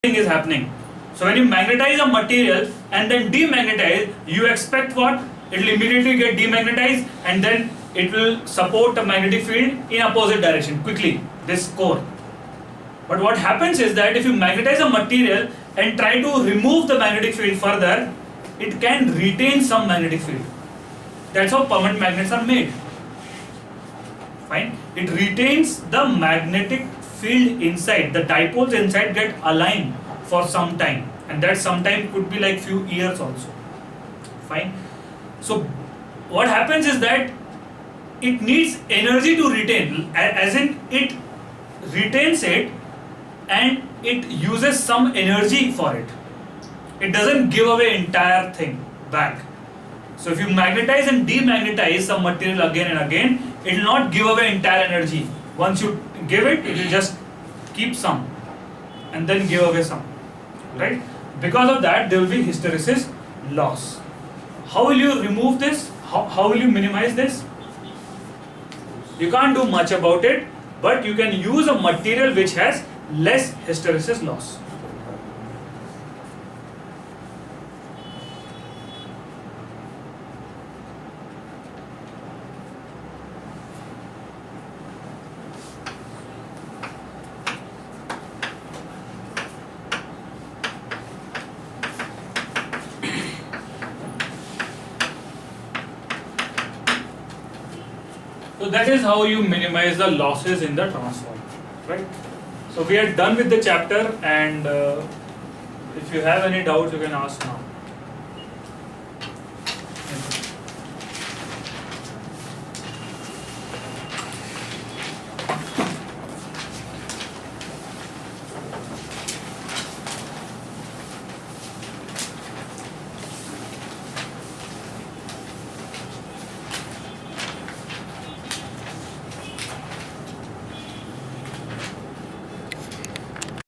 thing is happening. So when you magnetize a material and then demagnetize, you expect what? It will immediately get demagnetized and then it will support a magnetic field in opposite direction quickly, this core. But what happens is that if you magnetize a material and try to remove the magnetic field further, it can retain some magnetic field. That's how permanent magnets are made. Fine. It retains the magnetic field inside. The dipoles inside get aligned for some time, and that sometime could be like few years also. Fine. So what happens is that it needs energy to retain, as in it retains it and it uses some energy for it. It doesn't give away entire thing back. So if you magnetize and demagnetize some material again and again, it will not give away entire energy. Once you give it, it will just keep some and then give away some, right? Because of that, there will be hysteresis loss. How will you remove this? How will you minimize this? You can't do much about it, but you can use a material which has less hysteresis loss. So that is how you minimize the losses in the transformer, right? So we are done with the chapter, and if you have any doubts, you can ask now.